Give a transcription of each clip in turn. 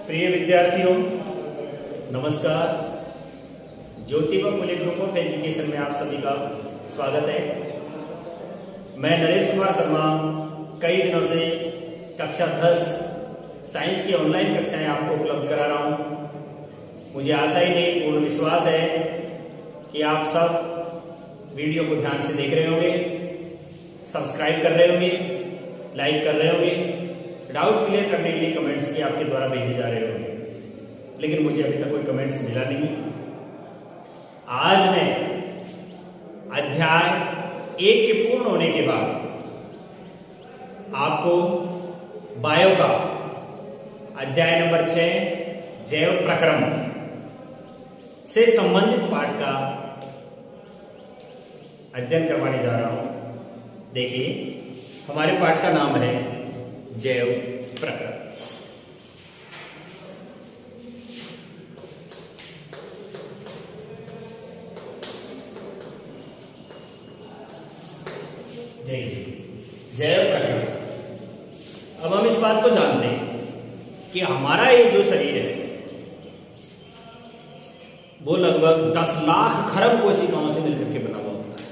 प्रिय विद्यार्थियों, नमस्कार। Jyotiba Phule group of education में आप सभी का स्वागत है। मैं नरेश कुमार शर्मा कई दिनों से कक्षा 10 साइंस की ऑनलाइन कक्षाएं आपको उपलब्ध करा रहा हूं। मुझे आशा ही नहीं, पूर्ण विश्वास है कि आप सब वीडियो को ध्यान से देख रहे होंगे, सब्सक्राइब कर रहे होंगे, लाइक कर रहे होंगे, डाउट क्लियर करने के लिए कमेंट्स भी आपके द्वारा भेजे जा रहे होंगे, लेकिन मुझे अभी तक कोई कमेंट्स मिला नहीं। आज मैं अध्याय 1 के पूर्ण होने के बाद आपको बायो का अध्याय नंबर 6 जैव प्रक्रम से संबंधित पाठ का अध्ययन करवाने जा रहा हूं। देखिए, हमारे पाठ का नाम है जैव प्रक्रम। जैव प्रक्रम। अब हम इस बात को जानते हैं कि हमारा ये जो शरीर है वो लगभग 10 लाख खरब कोशिकाओं से मिलकर के बना हुआ होता है।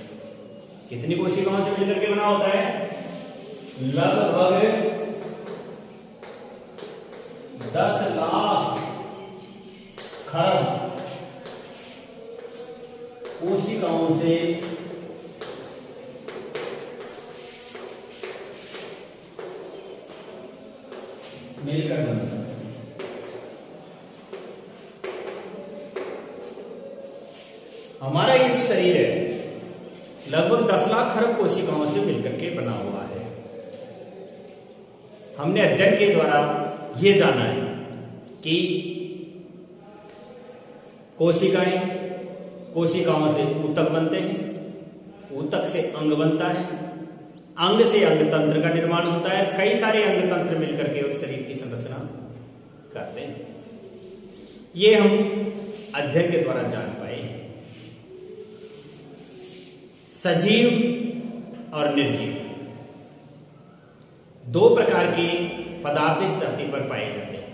कितनी कोशिकाओं से मिलकर के बना होता है? लगभग 10 लाख खरब कोशिकाओं से मिलकर बनता है। हमारा ये जो शरीर है लगभग 10 लाख खरब कोशिकाओं से मिलकर के बना हुआ है। हमने अध्ययन के द्वारा ये जाना है कि कोशिकाओं से ऊतक बनते हैं, ऊतक से अंग बनता है, अंग से अंग तंत्र का निर्माण होता है। कई सारे अंग तंत्र मिलकर के शरीर की संरचना करते हैं। ये हम अध्ययन के द्वारा जान पाए हैं। सजीव और निर्जीव दो प्रकार के पदार्थ इस धरती पर पाए जाते हैं।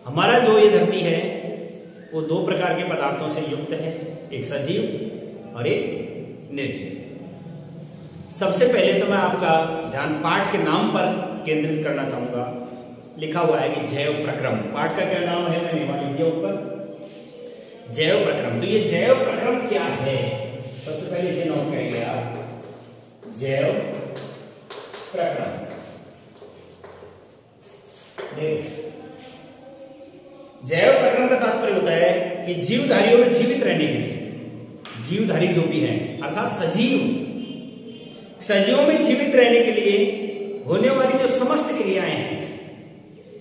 हमारा जो ये धरती है वो दो प्रकार के पदार्थों से युक्त है, एक सजीव और एक निर्जीव। सबसे पहले तो मैं आपका ध्यान पाठ के नाम पर केंद्रित करना चाहूंगा। लिखा हुआ है कि जैव प्रक्रम। पाठ का क्या नाम है? मैंने वहां लिख दिया ऊपर, जैव प्रक्रम। तो ये जैव प्रक्रम क्या है? सबसे पहले इसे नोट करेंगे आप, जैव प्रक्रम। जैव प्रक्रम का तात्पर्य होता है कि जीवधारियों में जीवित रहने के लिए, जीवधारी जो भी है अर्थात सजीवों में जीवित रहने के लिए होने वाली जो समस्त क्रियाएं हैं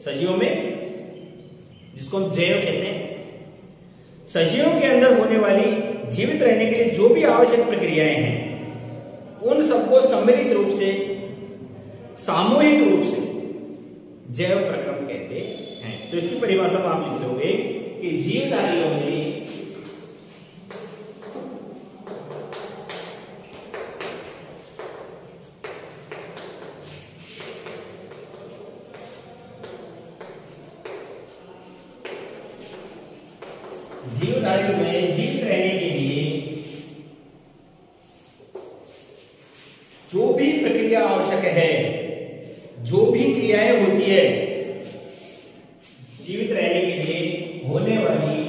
सजीवों में, जिसको हम जैव कहते हैं, सजीवों के अंदर होने वाली जीवित रहने के लिए जो भी आवश्यक प्रक्रियाएं हैं उन सबको सम्मिलित रूप से, सामूहिक रूप से जैव प्रक्रम कहते हैं। तो इसकी परिभाषा में आप लिख दोगे कि जीवधारियों में जीवित रहने के लिए जो भी प्रक्रिया आवश्यक है, जो भी क्रियाएं होती है जीवित रहने के लिए होने वाली,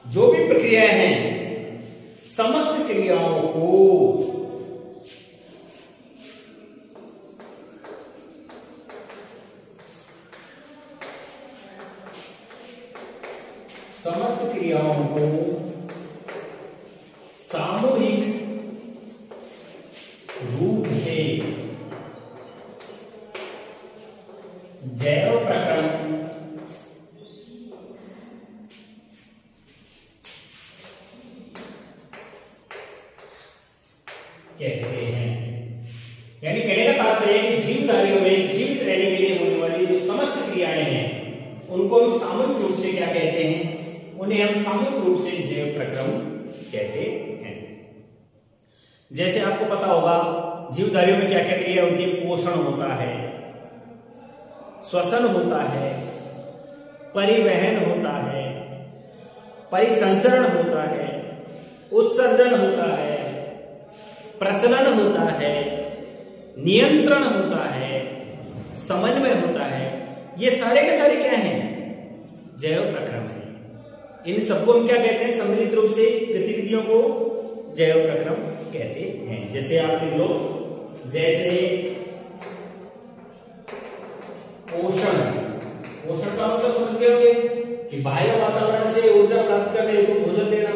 जो भी प्रक्रियाएं हैं, समस्त क्रियाओं को सामूहिक रूप से जैव प्रक्रम कहते हैं। यानी कहने का तात्पर्य है कि जीवधारियों में जीवित रहने के लिए होने वाली जो समस्त क्रियाएं हैं उनको हम सामूहिक रूप से क्या कहते हैं? उन्हें हम सामूहिक रूप से जैव प्रक्रम कहते हैं। जैसे आपको पता होगा जीवधारियों में क्या क्या क्रिया होती है? पोषण होता है, श्वसन होता है, परिवहन होता है, परिसंचरण होता है, उत्सर्जन होता है, प्रसलन होता है, नियंत्रण होता है, समन्वय होता है। ये सारे के सारे क्या हैं? जैव प्रक्रम है। इन सबको हम क्या कहते हैं? सम्मिलित रूप से गतिविधियों को जैव प्रक्रम कहते हैं। जैसे आप लिख लो, जैसे पोषण। पोषण का मतलब समझ गए होंगे कि बाह्य वातावरण से ऊर्जा प्राप्त करने हेतु भोजन देना,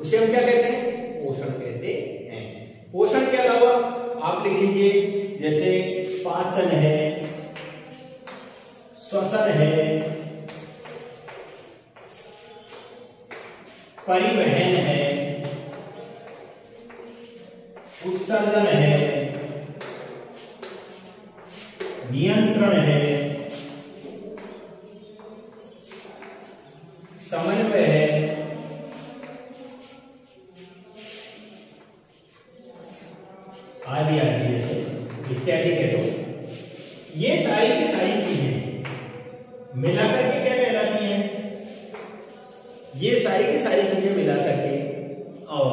उसे हम क्या कहते हैं? पोषण कहते हैं। पोषण के अलावा आप लिख लीजिए, जैसे पाचन है, श्वसन है, परिवहन है, उत्सर्जन है, नियंत्रण है, समन्वय है, आदि आदि जैसे इत्यादि कह दो। ये सारी की सारी चीजें मिलाकर के क्या कहलाती हैं? ये सारी की सारी चीजें मिलाकर के और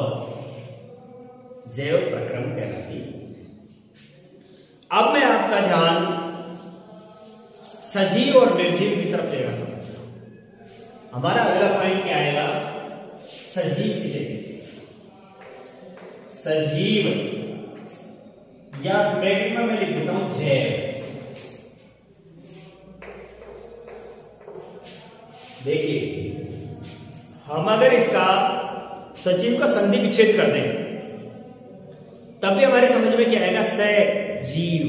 जैव प्रक्रम कहलाती है। अब मैं आपका ध्यान सजीव और निर्जीव की तरफ लेना चाहता हूं। हमारा अगला पॉइंट क्या आएगा? सजीव किसे कहते हैं? सजीव, या ब्रैकेट में मैं लिख देता हूं जैव। देखिए, हम अगर इसका सजीव का संधि विच्छेद कर दें तब भी हमारे समझ में क्या आएगा? सजीव।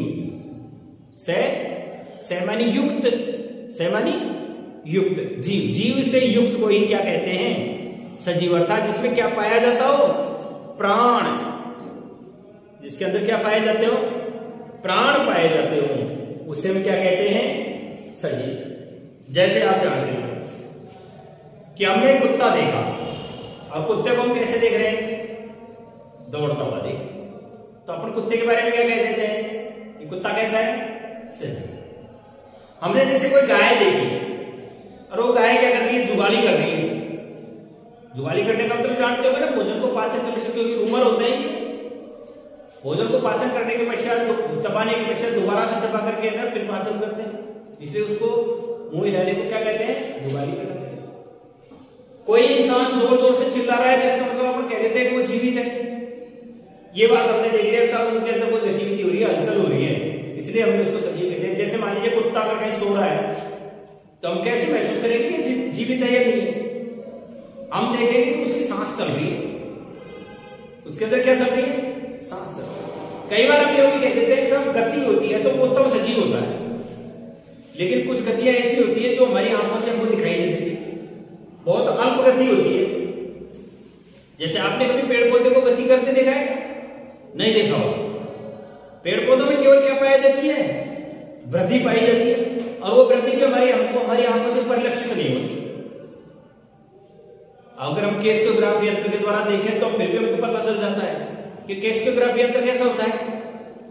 से मानी युक्त, से मानी युक्त, जीव। जीव से युक्त को ही क्या कहते हैं? सजीव। अर्थात जिसमें क्या पाया जाता हो? प्राण। जिसके अंदर क्या पाए जाते हो? प्राण पाए जाते हो, उसे हम क्या कहते हैं? सजीव। जैसे आप जानते हो कि हमने कुत्ता देखा, और कुत्ते को हम कैसे देख रहे हैं? दौड़ता हुआ देख, तो अपन कुत्ते के बारे में क्या कह देते हैं? ये कुत्ता कैसा है? सजीव। हमने जैसे कोई गाय देखी, और वो गाय क्या कर रही है? जुगाली कर रही है। जुगाली करने का मतलब जानते हो ना, भोजन को पाचन करने से, क्योंकि रूमर होता है भोजन को पाचन करने के पश्चात, चबाने के पश्चात दोबारा से चबा करके अगर फिर पाचन करते हैं, इसलिए उसको मुंह हिलाने को क्या कहते हैं? जुगाली करना। कोई इंसान जोर जोर से चिल्ला रहा है तो इसका मतलब अपन कह देते हैं कि वो जीवित है। ये बात हमने देखी है, साहब उनके अंदर कोई गतिविधि हो रही है, हलचल हो रही है, इसलिए हमने उसको सजीव कहते हैं। जैसे मान लीजिए कुत्ता अगर कहीं सो रहा है तो हम कैसे महसूस करेंगे कि जीवित है या नहीं है? हम देखेंगे कि उसकी सांस चल रही है, उसके अंदर क्या चल रही है? सांस चल रही है। कई बार हम ये भी कह देते हैं कि सब गति होती है तो वो तब सजीव होता है, लेकिन कुछ गतियां ऐसी होती है जो हमारी आंखों से हमको दिखाई नहीं देती, बहुत अल्प गति होती है। जैसे आपने कभी पेड़ पौधे को गति करते देखा है? नहीं देखा हो। पेड़ पौधों में केवल क्या पाई जाती है? वृद्धि पाई जाती है, और वो वृद्धि भी हमारी आंखों से परिलक्षित नहीं होती। अगर हम केस्कोग्राफ यंत्र के द्वारा देखें तो फिर भी हमको पता चल जाता है कि केस्कोग्राफ यंत्र कैसा होता है।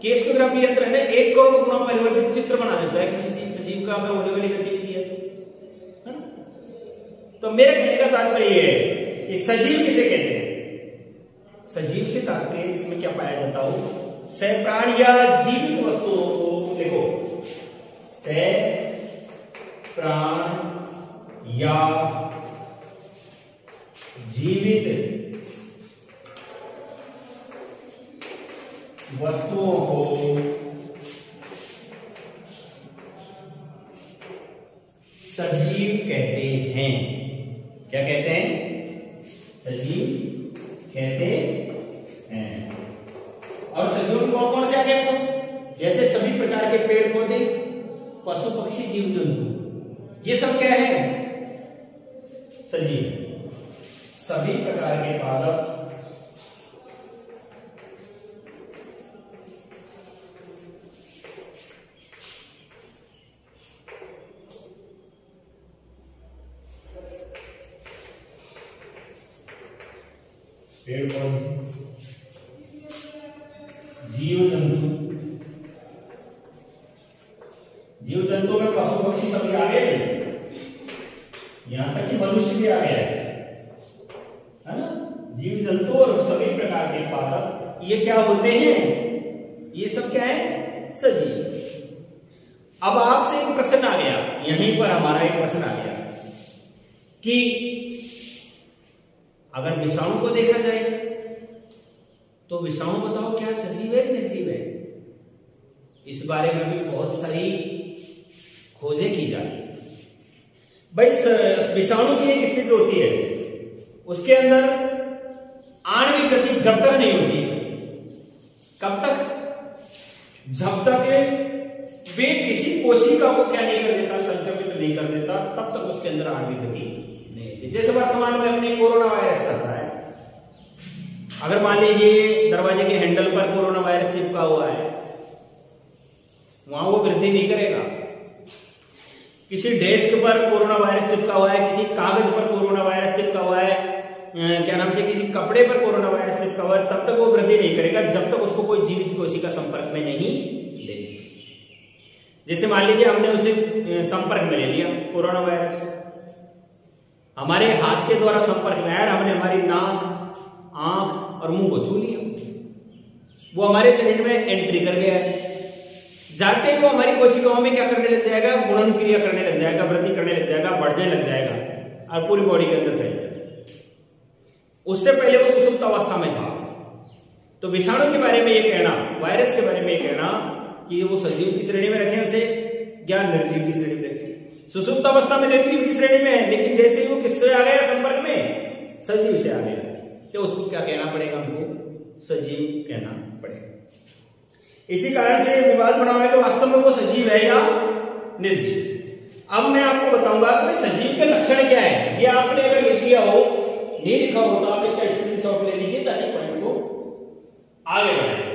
केस्कोग्राफ यंत्र है ना, 1 करोड़ गुना परिवर्तित चित्र बना देता है किसी सजीव का, अगर होने वाली गतिविधि है तो, है ना? तो मेरे कहने का तात्पर्य यह है कि सजीव किसे कहते हैं? सजीव से तात्पर्य जिसमें क्या पाया जाता हो? सप्राण या जीवित वस्तुओं को, देखो, सप्राण या जीवित वस्तुओं को सजीव कहते हैं। क्या कहते हैं? सजीव कहते हैं। और सजीव में कौन कौन से आ गए? तो जैसे सभी प्रकार के पेड़ पौधे, पशु पक्षी, जीव जंतु, ये सब क्या है? सजीव। सभी प्रकार के पादप, पेड़ पौधे, जीव जंतु, जीव जंतु में पशु पक्षी सभी आ गए, यहां तक कि मनुष्य भी आ गया है ना। जीव जंतु और सभी प्रकार के पादप ये क्या होते हैं, ये सब क्या है, सजीव। अब आपसे एक प्रश्न आ गया, यहीं पर हमारा एक प्रश्न आ गया कि अगर विषाणु को देखा जाए तो विषाणु बताओ क्या सजीव है निर्जीव है। इस बारे में भी बहुत सारी खोजें की जा रही है। भाई विषाणु की एक स्थिति होती है, उसके अंदर आणविक गति जब तक नहीं होती है, कब तक, जब तक वे किसी कोशिका को क्या नहीं कर देता, संक्रमित नहीं कर देता, तब तक उसके अंदर आणविक गति नहीं होती। जैसे वर्तमान में अपने कोरोना वायरस चल रहा है, अगर मान लीजिए दरवाजे के हैंडल पर कोरोना वायरस चिपका हुआ है, वहां वो वृद्धि नहीं करेगा। किसी डेस्क पर कोरोना वायरस चिपका हुआ है, किसी कागज पर कोरोना वायरस चिपका हुआ है, क्या नाम से किसी कपड़े पर कोरोना वायरस चिपका हुआ है, तब तक वो वृद्धि नहीं करेगा जब तक उसको कोई जीवित कोशिका संपर्क में नहीं ले। जैसे मान लीजिए हमने उसे संपर्क में ले लिया कोरोना वायरस को, हमारे हाथ के द्वारा संपर्क में आया, हमने हमारी नाक, आंख और मुंह को छू लिया, वो हमारे शरीर में एंट्री कर गया है। जाते ही वो हमारी कोशिकाओं में क्या करने लग जाएगा, गुणन क्रिया करने लग जाएगा, वृद्धि करने लग जाएगा, बढ़ने लग जाएगा और पूरी बॉडी के अंदर फैल जाएगा। उससे पहले वो सुसुप्त अवस्था में था। तो विषाणु के बारे में ये कहना, वायरस के बारे में ये कहना कि वो सजीव की श्रेणी में रखें उसे या निर्जीव की श्रेणी में रखें। सुसुप्त अवस्था में निर्जीव की श्रेणी में है, लेकिन जैसे ही वो किससे आ गया संपर्क में, सजीव से आ गया, तो उसको क्या कहना पड़ेगा, हमको सजीव कहना पड़ेगा। इसी कारण से विवाद बना हुआ है कि वास्तव में वो सजीव है या निर्जीव। अब मैं आपको बताऊंगा कि सजीव के लक्षण क्या है। ये आपने अगर लिख लिया हो, नहीं लिखा हो तो आप इसका स्क्रीनशॉट ले लीजिए ताकि पॉइंट को आगे बढ़ाएं।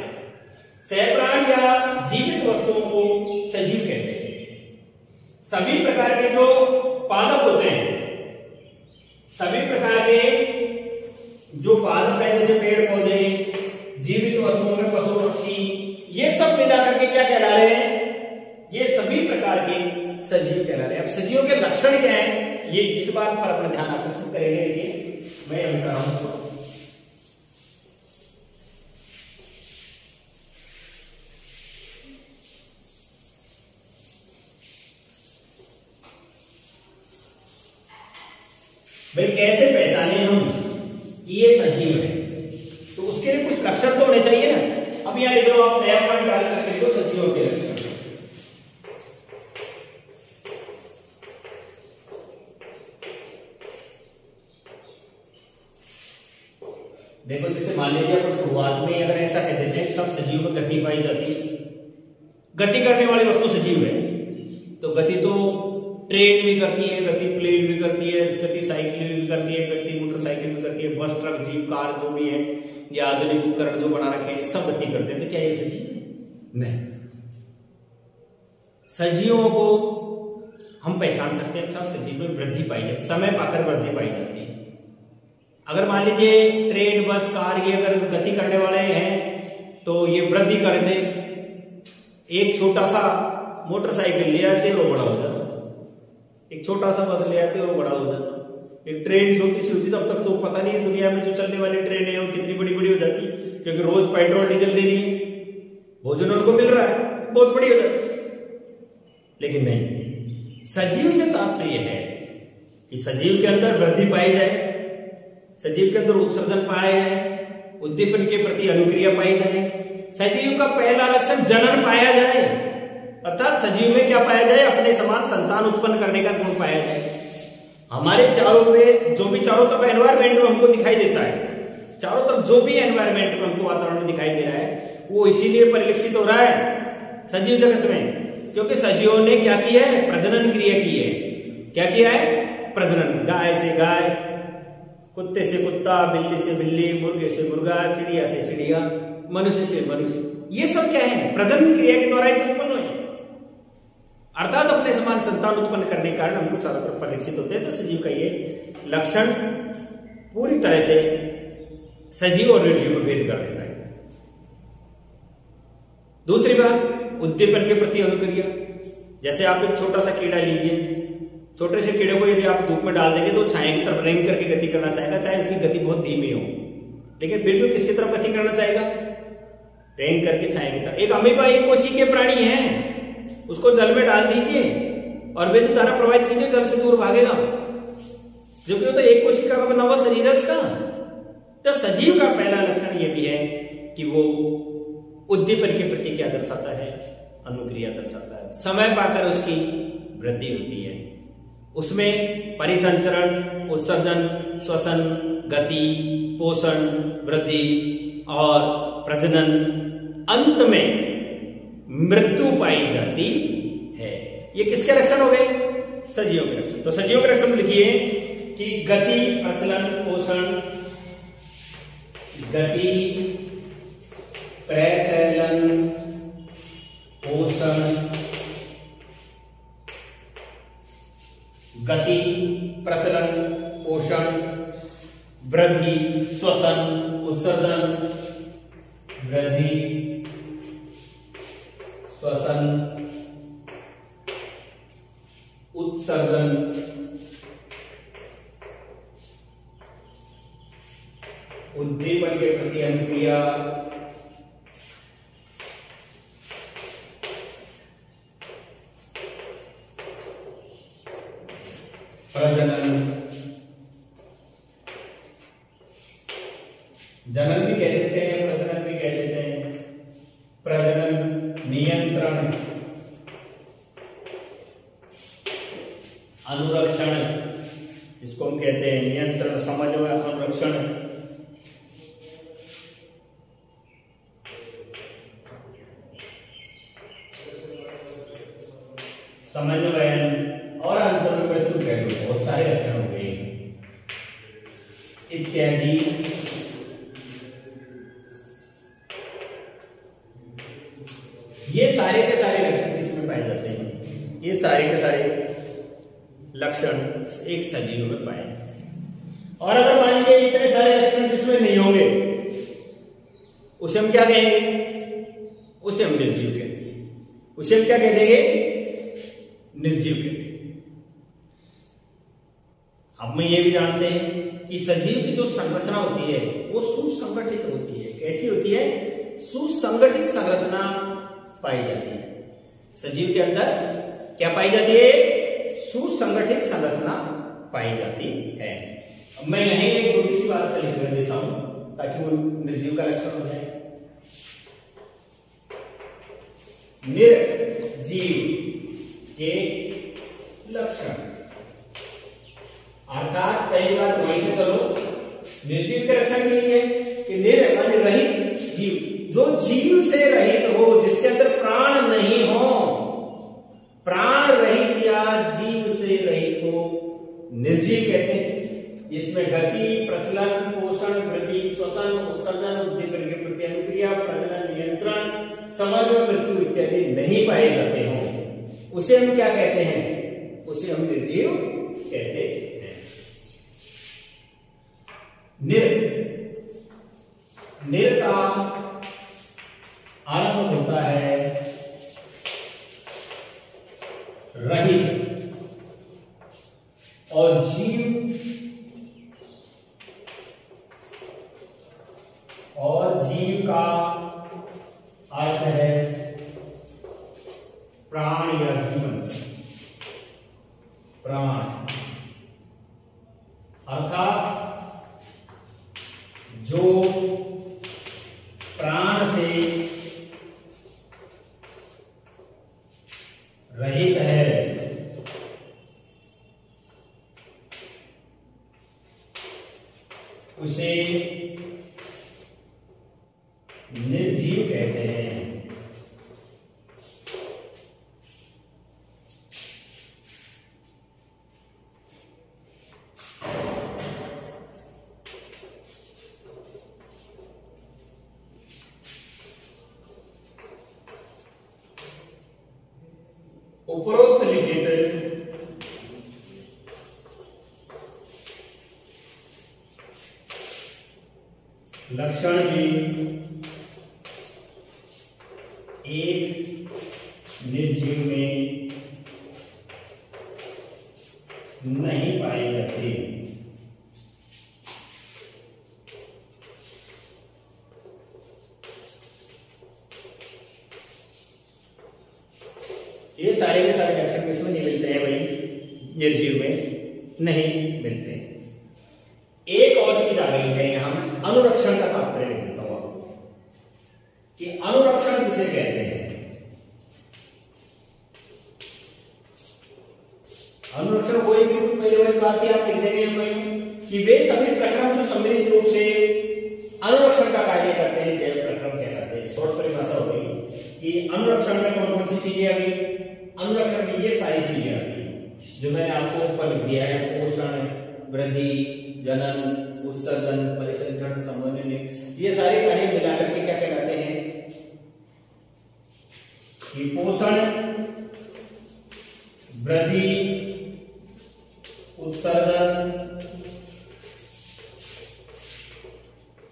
सहप्राण या जीवित वस्तुओं को सजीव कहते हैं। सभी प्रकार के जो पादप होते हैं, सभी प्रकार के जो पादप है, जैसे पेड़ पौधे, जीवित वस्तुओं में पशु पक्षी, ये सब मिलाकर के क्या कहला रहे हैं, ये सभी प्रकार के सजीव कहला रहे हैं। अब सजीवों के लक्षण क्या हैं, ये इस बात पर अपना ध्यान आकर्षित करेंगे। ये मैं यही कर रहा हूं। भाई कैसे पहचाने हम कि ये सजीव है, तो उसके लिए कुछ लक्षण तो होने चाहिए ना। अब यहां लिख लो, आप नया पॉइंट डाल करके लिखो सजीवों के लक्षण। देखो जैसे मान लीजिए अपन शुरुआत में अगर ऐसा कह देते हैं सब सजीव में गति पाई जाती है, गति करने वाली वस्तु सजीव है, तो गति तो ट्रेन भी करती है, गति प्लेन भी करती है, गति साइकिल भी करती है, गति मोटरसाइकिल भी करती है, बस ट्रक जीप कार जो भी है, या आधुनिक उपकरण जो बना रखे हैं सब गति करते हैं। तो क्या ये सजीव है? नहीं। सजीवों को हम पहचान सकते हैं, सब सजीव में वृद्धि पाई जाती है, समय पाकर वृद्धि पाई जाती है। अगर मान लीजिए ट्रेन बस कार ये अगर गति करने वाले हैं तो ये वृद्धि करते, एक छोटा सा मोटरसाइकिल ले आते और बड़ा हो जाता, एक छोटा सा बस ले आते और बड़ा हो जाता, एक ट्रेन छोटी सी होती, तब तक तो पता नहीं है दुनिया में जो चलने वाली ट्रेन है वो कितनी बड़ी बड़ी हो जाती, क्योंकि रोज पेट्रोल डीजल ले रही है, भोजन उनको मिल रहा है, बहुत बड़ी हो जाती। लेकिन नहीं, सजीव से तात्पर्य है कि सजीव के अंदर वृद्धि पाई जाए, सजीव के अंदर उत्सर्जन पाया जाए, उद्दीपन के प्रति अनुक्रिया पाई जाए, सजीव का पहला लक्षण जनन पाया जाए, अर्थात सजीव में क्या पाया जाए, अपने समान संतान उत्पन्न करने का गुण पाया जाए। हमारे चारों में जो भी चारों तरफ एनवायरमेंट में हमको दिखाई देता है, चारों तरफ जो भी एनवायरमेंट में हमको वातावरण में दिखाई दे रहा है, वो इसीलिए परिलक्षित हो रहा है सजीव जगत में, क्योंकि सजीवों ने क्या किया है, प्रजनन क्रिया की है। क्या किया है? प्रजनन। गाय से गाय, कुत्ते से कुत्ता, बिल्ली से बिल्ली, मुर्गे से मुर्गा, चिड़िया से चिड़िया, मनुष्य से मनुष्य, ये सब क्या है? प्रजनन क्रिया के द्वारा उत्पन्न हुए, अर्थात अपने समान संतान उत्पन्न करने के कारण हमको चारों तरफ परिलक्षित होते हैं। तो सजीव का ये लक्षण पूरी तरह से सजीव और निर्जीव में भेद कर देता है। बात उद्दीपन के प्रति अनुक्रिया। जैसे आप एक छोटा सा कीड़ा लीजिए, छोटे से कीड़े को यदि आप धूप में डाल देंगे तो छाया की तरफ रेंग करके गति करना चाहेगा, चाहे इसकी गति बहुत धीमी हो, लेकिन फिर भी किसकी तरफ गति करना चाहेगा? रेंग करके छाया की तरफ। एक अमीबा एक कोशिकीय प्राणी है, उसको जल में डाल दीजिए और विद्युत धारा प्रवाहित कीजिए, जल से दूर भागेगा, जबकि वो तो एक कोशिका का बना हुआ शरीर है उसका। तो सजीव का पहला लक्षण ये भी है कि वो उद्दीपन के प्रति क्या दर्शाता है? अनुक्रिया दर्शाता है। समय पाकर उसकी वृद्धि होती है, उसमें परिसंचरण, उत्सर्जन, श्वसन, गति, पोषण, वृद्धि और प्रजनन, अंत में मृत्यु पाई जाती है। ये किसके लक्षण हो गए? सजीवों के लक्षण। तो सजीवों के लक्षण लिखिए कि गति, प्रचलन, पोषण, गति, प्रचलन, पोषण, गति, प्रचलन, पोषण, वृद्धि, श्वसन, उत्सर्जन, वृद्धि, श्वसन, उत्सर्जन, उद्दीपन के प्रति अनुक्रिया, प्रजनन, जनन भी कह देते हैं, प्रजनन भी कह देते हैं, प्रजनन, नियंत्रण, अनुरक्षण, इसको हम कहते हैं नियंत्रण, समन्वय, अनुरक्षण, समन्वयन और अंत में मृत्यु कह दो। बहुत सारे लक्षण हो गए इत्यादि। ये सारे के सारे लक्षण किसमें पाए जाते हैं? ये सारे के सारे लक्षण एक सजीव में पाए जाते हैं। और अगर मान लीजिए इतने सारे लक्षण जिसमें नहीं होंगे, उसे हम क्या कहेंगे? उसे हम निर्जीव कहेंगे। उसे हम क्या कह देंगे? निर्जीव कहेंगे। अब मैं ये भी जानते हैं कि सजीव की जो संरचना होती है वो सुसंगठित होती है। कैसी होती है? सुसंगठित संरचना पाई जाती है। सजीव के अंदर क्या पाई जाती है? सुसंगठित संरचना पाई जाती है। अब मैं यहीं एक छोटी सी बात लिख कर देता हूं ताकि वो निर्जीव का लक्षण हो जाए। निर्जीव के लक्षण, अर्थात पहली बात वहीं से चलो। निर्जीव के लक्षण यही है कि रहित जीव, जो जीव से रहित हो, जिसके अंदर प्राण नहीं हो, प्राण रहित या जीव से रहित हो, निर्जीव कहते हैं। इसमें गति, प्रचलन, पोषण, वृद्धि, श्वसन, उत्सर्जन, उद्दीपन के प्रति अनुक्रिया, प्रजनन, नियंत्रण, समन्वय, मृत्यु इत्यादि नहीं पाए जाते हो, उसे हम क्या कहते हैं? उसे हम निर्जीव कहते हैं। निर का अर्थ होता है रहित, और जीव का अर्थ है प्राण या जीवन। प्राण अर्थात जो प्राण से रहित है, उसे निर्जीव कहते हैं। उपरोक्त लिखित लक्षण भी एक निर्जीव में नहीं पाए जाते। ये सारे के सारे लक्षण किसमें नहीं मिलते हैं भाई? निर्जीव में नहीं मिलते हैं। एक और चीज आ गई है यहां में, अनुरक्षण का तात्पर्य लिख देता हूं आपको कि अनुरक्षण किसे कहते हैं। अनुरक्षण कोई भी पहले वाली बात थी, आप लिख देंगे कि वे सभी प्रक्रम जो सम्मिलित रूप से अनुरक्षण का कार्य करते हैं जैव प्रक्रम कहलाते हैं। शॉर्ट परिभाषा हो गई कि अनुरक्षण में कौन कौन सी चीजें आ गई? अनुरक्षण में ये सारी चीजें आ गई जो मैंने आपको ऊपर लिख दिया है। पोषण, वृद्धि, जनन, उत्सर्जन, परिसंचरण, संवर्धन, ये सारे कार्य मिलाकर के क्या कहलाते हैं? कि पोषण, वृद्धि, उत्सर्जन,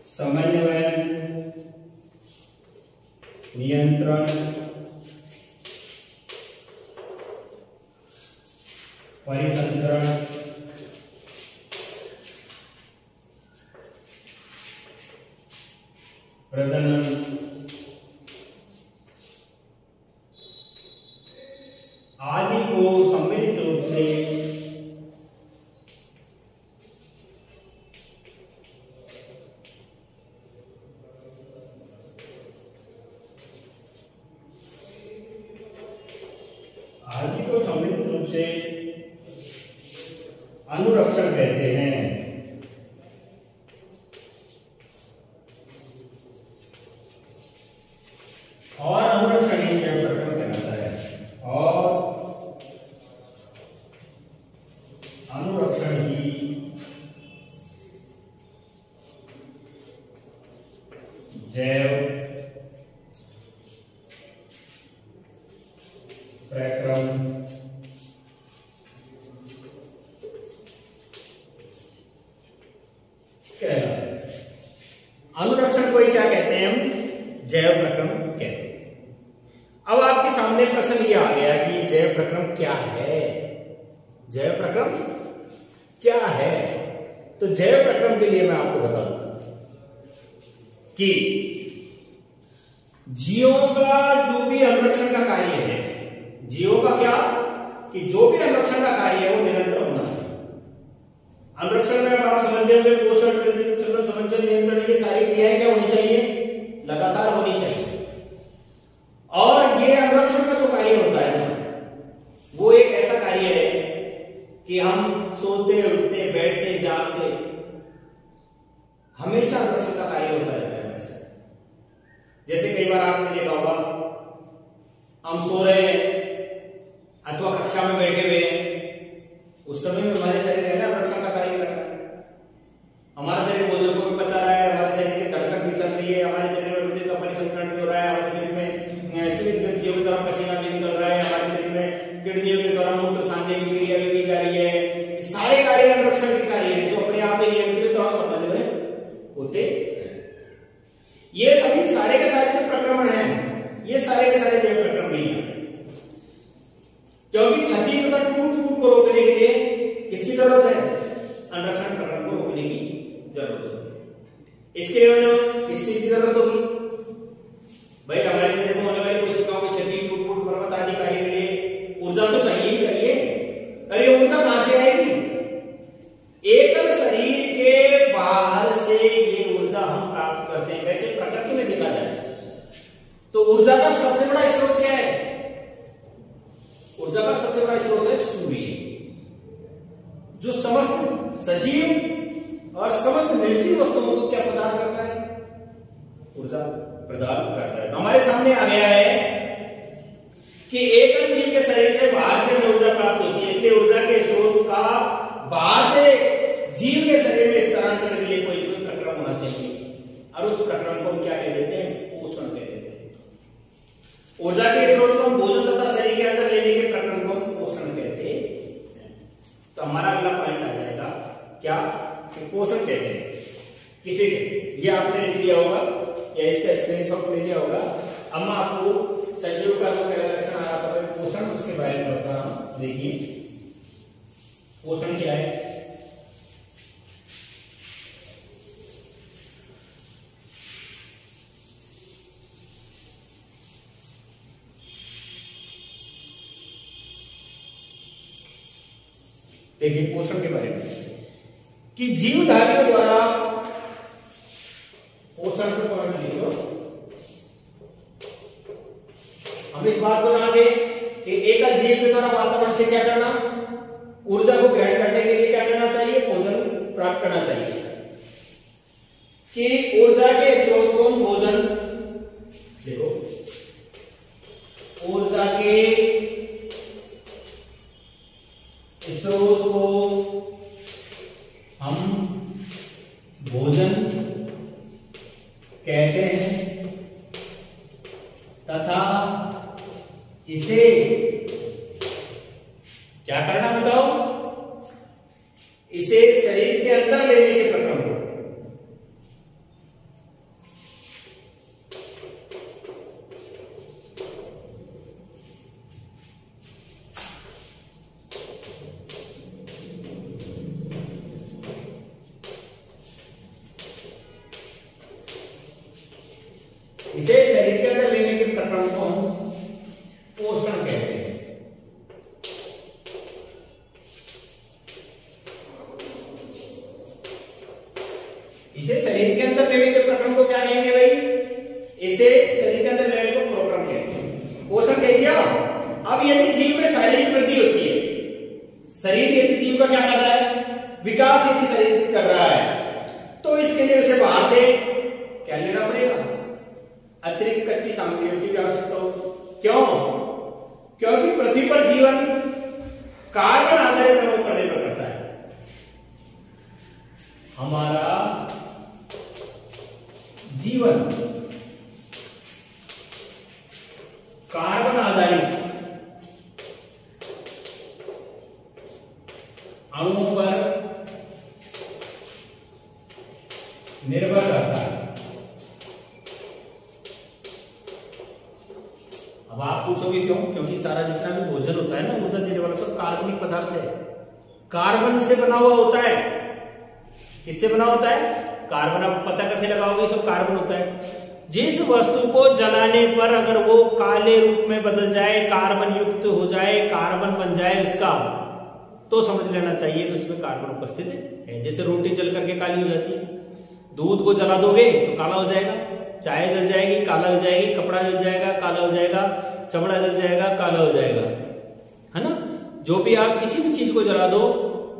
समन्वय, नियंत्रण, परिसंचरण, प्रजनन, आदि को सम्मिलित रूप से अनुरक्षण कहते हैं। और अनुरक्षण ही जैव प्रक्रम कहलाता है। और अनुरक्षण ही जैव प्रक्रम अनुरक्षण को ही क्या कहते हैं? हम जैव प्रक्रम कहते हैं। अब आपके सामने प्रश्न यह आ गया कि जैव प्रक्रम क्या है? जैव प्रक्रम क्या है? तो जैव प्रक्रम के लिए मैं आपको बता दूं कि जीवों का जो भी अनुरक्षण का कार्य है, जीवों का क्या कि जो भी अनुरक्षण का कार्य है वो निरंतर होना चाहिए। अनुरक्षण में आप समझ रहे होंगे पोषण, वृद्धि, उत्सर्जन, समंजन, नियंत्रण, ये सारी क्रियाएं क्या होनी चाहिए? लगातार होनी चाहिए। और ये अनुरक्षण का जो कार्य होता है ना, वो एक ऐसा कार्य है कि हम सोते, उठते, बैठते, जागते, हमेशा अनुरक्षण का कार्य होता रहता है हमारे साथ। जैसे कई बार आपने देखा होगा, हम सो रहे हैं अथवा कक्षा में बैठे हुए हैं, उस समय में हमारे शरीर है ना अनुरक्षण का कार्य कर रहा है। हमारा शरीर भोजन को भी पचा रहा है, हमारे शरीर की धड़कन भी चल रही है, हमारे शरीर में रुधिर का परिसंचरण भी हो रहा है, हमारे शरीर में स्वेद ग्रंथियों की तरह पसीना भी निकल रहा है, हमारे शरीर में किडनियों के द्वारा मूत्र छानने की क्रिया भी की जा रही है। सारे कार्य अनुरक्षण के कार्य है जो अपने आप में नियंत्रित और समन्वय में होते हैं। ये सभी सारे के सारे जो प्रक्रमण है, ये सारे के सारे जैव प्रक्रम नहीं है, क्योंकि क्षति तथा टूट को रोकने के लिए किसकी जरूरत है? अनुरक्षण प्रक्रम को रोकने की जरूरत होती है। इसके लिए किस चीज की जरूरत होगी भाई? हमारे शरीर में होने वाली कोशिकाओं की क्षति, टूट, मरम्मत आदि कार्य के लिए ऊर्जा तो चाहिए ही चाहिए। अरे ऊर्जा कहां से आएगी? एकल शरीर के बाहर से ये ऊर्जा हम प्राप्त करते हैं। वैसे प्रकृति में देखा जाए तो ऊर्जा का सबसे बड़ा स्रोत क्या है? ऊर्जा का सबसे बड़ा स्रोत है सूर्य, जो समस्त सजीव और समस्त निर्जीव वस्तुओं को क्या प्रदान करता है? ऊर्जा प्रदान करता है। तो हमारे सामने आ गया है कि एकल जीव के शरीर से बाहर से ऊर्जा प्राप्त होती है, इसलिए ऊर्जा के स्रोत का बाहर से जीव के शरीर में स्थानांतरण के लिए कोई प्रक्रम होना चाहिए, और उस प्रक्रम को हम क्या कह देते हैं? पोषण कह देते हैं। ऊर्जा के स्रोत को हम भोजन तथा शरीर के अंदर लेने के प्रक्रम को हम पोषण कहते हैं। तो हमारा अगला पॉइंट आ जाएगा क्या कि पोषण कहते हैं किसे कहते हैं? ये आपने लिख लिया होगा या इसका स्क्रीनशॉट ले लिया होगा। अब मैं आपको सजीव का जो पहला लक्षण आ रहा था पोषण, उसके बारे में बता रहा हूं। देखिए पोषण क्या है। देखिए पोषण के बारे में कि जीवधारियों द्वारा पोषण को पकड़ लीजिए। हम इस बात को जानेंगे कि एकल जीव के द्वारा वातावरण से क्या करना, ऊर्जा को ग्रहण करने के लिए क्या करना चाहिए, भोजन प्राप्त करना चाहिए। कि ऊर्जा के स्रोत को भोजन, देखो ऊर्जा के स्रोत को हम भोजन कहते हैं तथा इसे क्या करना बताओ, इसे शरीर के अंदर लेने के प्रक्रम को हम पोषण कहते हैं। इसे शरीर के अंदर लेने के प्रक्रम को क्या कहेंगे भाई, इसे शरीर के अंदर लेने को प्रोक्रम कहते हैं। पोषण कह दिया। अब यदि जीव में शारीरिक वृद्धि होती है, शरीर यदि जीव का क्या कर रहा है, विकास यदि शरीर कर रहा है, तो इसके लिए उसे बाहर से क्या लेना पड़ेगा, अतिरिक्त कच्ची सामग्रियों की आवश्यकता हो। क्यों? क्योंकि पृथ्वी पर जीवन कार्बन आधारित अणुओं पर निर्भर करता है। हमारा जीवन कार्बन आधारित अणुओं पर निर्भर करता है। अब आप पूछोगे क्यों? क्योंकि सारा जितना भी भोजन होता है ना, ऊर्जा देने वाला सब कार्बनिक पदार्थ है, कार्बन से बना हुआ होता है। किससे बना होता है? कार्बन। अब पता कैसे लगाओगे, सब कार्बन होता है। जिस वस्तु को जलाने पर अगर वो काले रूप में बदल जाए, कार्बन युक्त हो जाए, कार्बन बन जाए इसका, तो समझ लेना चाहिए कि उसमें कार्बन उपस्थित है। जैसे रोटी जल करके काली हो जाती है, दूध को जला दोगे तो काला हो जाएगा, चाय जल जाएगी काला हो जाएगी, कपड़ा जल जाएगा काला हो जाएगा, चमड़ा जल जाएगा काला हो जाएगा, है ना। जो भी आप किसी भी चीज को जला दो,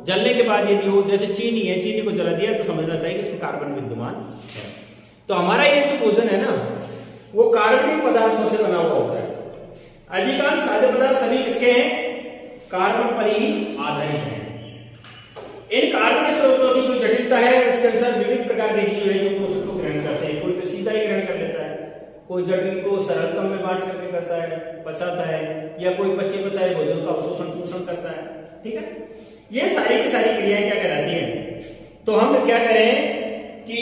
जलने के बाद यदि वो जैसे चीनी है, चीनी को जला दिया तो समझना चाहिए कि इसमें कार्बन विद्यमान है। तो हमारा ये जो भोजन है ना, वो कार्बनिक पदार्थों से बना हुआ होता है। अधिकांश खाद्य पदार्थ सभी किसके हैं? कार्बन पर ही आधारित है। इन कार्बनिक स्रोतों की जो जटिलता है, उसके अनुसार विभिन्न प्रकार के जीव है जो पोषण को ग्रहण करते हैं। कोई तो सीधा ही ग्रहण कर लेता है, कोई जटिल को सरलतम में बांट करके करता है, पचाता है, या कोई पचे पचाए भोजन का अवशोषण शोषण करता है। ठीक है, ये सारी की सारी क्रियाएं क्या कहलाती हैं? तो हम क्या करें कि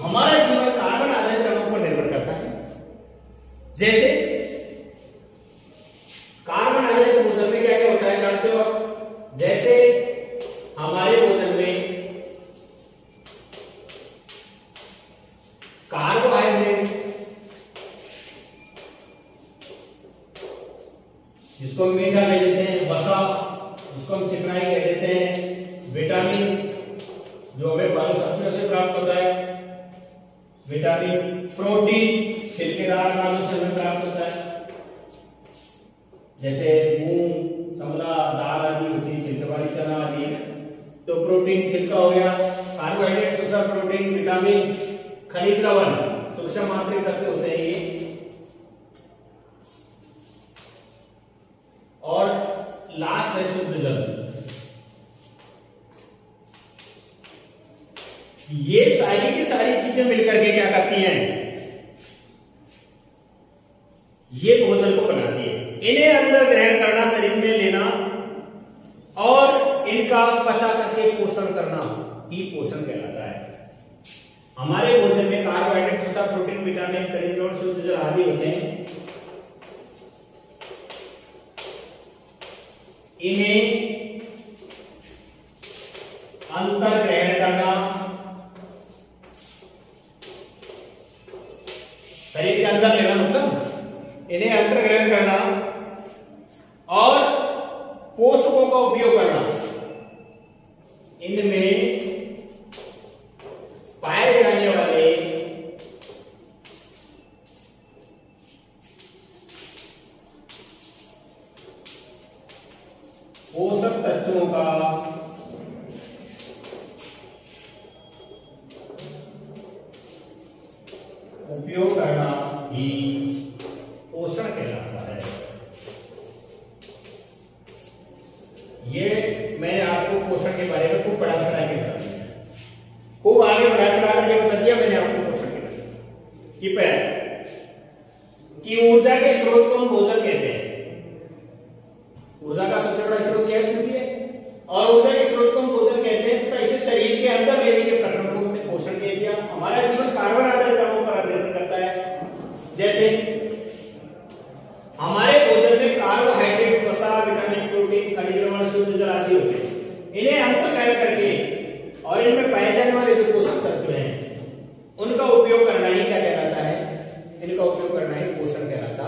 हमारा जीवन कार्बन आधारित अणुओं पर निर्भर करता है। जैसे कार्बन आधारित भोजन में क्या क्या होता है जानते हो आप? जैसे हमारे भोजन में कार्बोहाइड्रेट, जिसको मीठा कह देते हैं, वसा, उसको हम चिकनाई कह देते हैं, विटामिन जो हमें फल सब्जियों से प्राप्त होता है, विटामिन, प्रोटीन छिलकेदार अनाजों से हमें प्राप्त होता है, जैसे मूंग, समला, दाल आदि होती है, छिलके वाली चना आदि है, तो प्रोटीन छिलका हो गया। कार्बोहाइड्रेट सूक्ष्म प्रोटीन, विटामिन, खनिज लवण सूक्ष्म मात्रिक तत्व होते हैं ये, और लास्ट है शुद्ध जल। ये सारी की सारी चीजें मिलकर के क्या करती हैं? ये भोजन को बनाती है। इन्हें अंदर ग्रहण करना, शरीर में लेना और इनका पचा करके पोषण करना ही पोषण कहलाता है। हमारे भोजन में कार्बोहाइड्रेट, वसा, प्रोटीन, विटामिन, खनिज लवण, शुद्ध जल आदि होते हैं। इन्हें अंतर ग्रहण करना, शरीर के अंदर लेना मतलब इन्हें अंतर ग्रहण करना और पोषकों का उपयोग करना। इनमें पाए जाने वाले पोषक तत्वों का उपयोग करना ही पोषण कहलाता है। ये मैंने आपको पोषण के बारे में खूब बढ़ा चढ़ा के बता दिया, खूब आगे बढ़ा चढ़ा करके बता दिया मैंने आपको पोषण के बारे में। कि पहले कि ऊर्जा के स्रोत को हम भोजन कहते हैं। ऊर्जा का सबसे बड़ा स्रोत क्या है? सूर्य। और ऊर्जा के स्रोत को हम भोजन कहते हैं तथा इसे शरीर के अंदर लेने के प्रकरण को हमने पोषण कह दिया। हमारा जीवन कार्बन आधारित अणुओं पर निर्भर करता है। जैसे हमारे भोजन में कार्बोहाइड्रेट्स, वसा, विटामिन, प्रोटीन, खनिज लवण, शुद्ध जल आदि होते हैं। इन्हें अंतर ग्रहण करके और इनमें पाए जाने वाले जो पोषक तत्व हैं उनका उपयोग करना ही क्या कहलाता है? इनका उपयोग करना ही पोषण कहलाता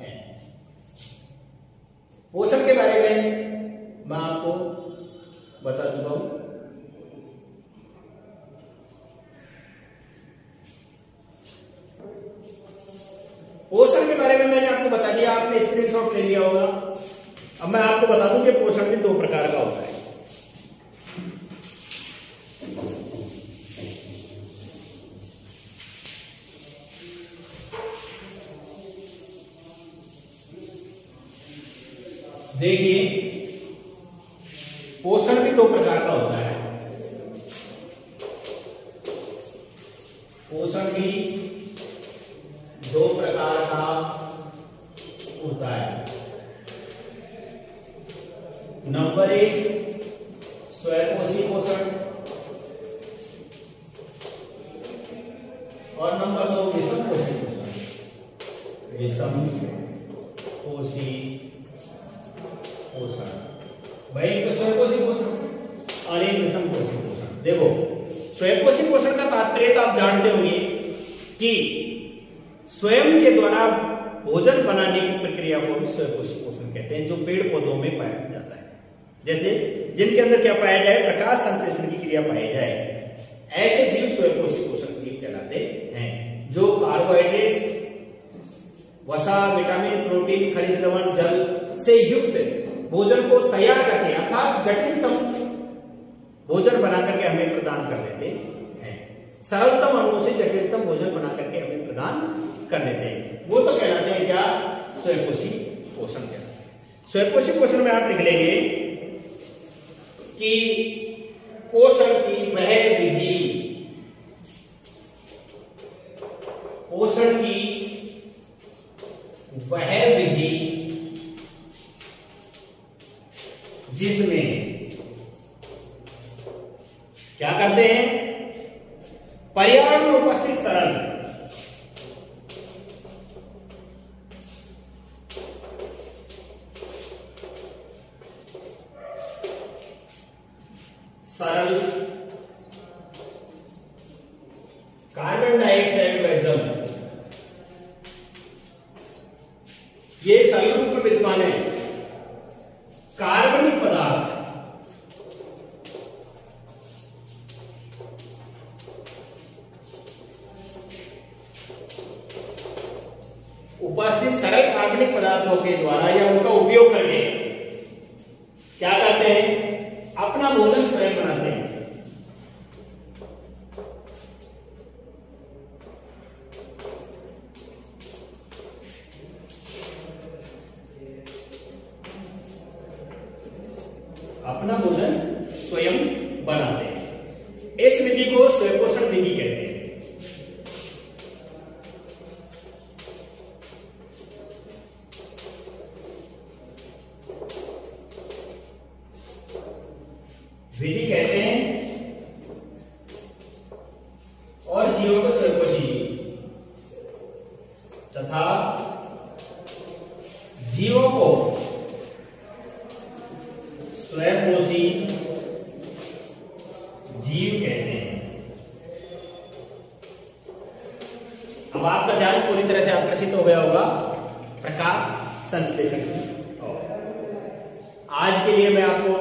है। पोषण के बारे में मैं आपको बता चुका हूं। पोषण के बारे में मैंने आपको बता दिया, आपने स्क्रीनशॉट ले लिया होगा। अब मैं आपको बता दूं कि पोषण भी दो प्रकार का होता है। देखिए, पोषण भी दो प्रकार का होता है। पोषण भी दो प्रकार का होता है। नंबर 1 स्वयंपोषी पोषण और नंबर 2 विषमपोषी पोषण। विषमपोषी पोषण, भाई एक तो स्वयंपोषी पोषण और एक विषमपोषी पोषण। देखो, स्वयंपोषी पोषण का तात्पर्य तो आप जानते होंगे कि स्वयं के द्वारा भोजन बनाने की प्रक्रिया को हम स्वयंपोषी पोषण कहते हैं, जो पेड़ पौधों में पाया जाता है। जैसे जिनके अंदर क्या पाया जाए? प्रकाश संश्लेषण की क्रिया पाई जाए, ऐसे जीव स्वयंपोषी पोषण जीव कहलाते हैं। जो कार्बोहाइड्रेट्स, वसा, विटामिन, प्रोटीन, खनिज लवण, जल से युक्त भोजन को तैयार करके अर्थात जटिलतम भोजन बना करके हमें प्रदान कर देते हैं। सरलतम अणुओं से जटिलतम भोजन बना करके हमें प्रदान कर देते हैं, वो तो कहलाते हैं क्या? स्वयंपोषी पोषण कहलाते हैं। स्वयंपोषी पोषण में आप लिख लेंगे कि पोषण की वह विधि, पोषण की वह विधि जिसमें क्या करते हैं? पर्यावरण में उपस्थित सरल कार्बन डाइऑक्साइड व जल, ये सरल रूप में विद्यमान है। कार्बनिक पदार्थ उपस्थित सरल कार्बनिक पदार्थों के द्वारा या उनका उपयोग करके क्या करते हैं? अपना भोजन स्वयं बनाते हैं। अपना भोजन स्वयं बनाते हैं। इस विधि को स्वयंपोषण विधि कहते हैं। विधि कहते हैं और जीवों को स्वयंपोषी तथा जीवों को स्वयंपोषी जीव कहते हैं। अब आपका ध्यान पूरी तरह से आकर्षित हो गया होगा प्रकाश संश्लेषण की ओर। आज के लिए मैं आपको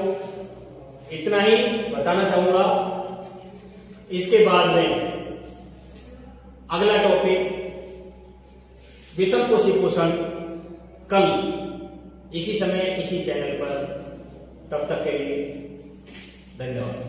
इतना ही बताना चाहूंगा। इसके बाद में अगला टॉपिक विषमकोशी पोषण कल इसी समय इसी चैनल पर। तब तक के लिए धन्यवाद।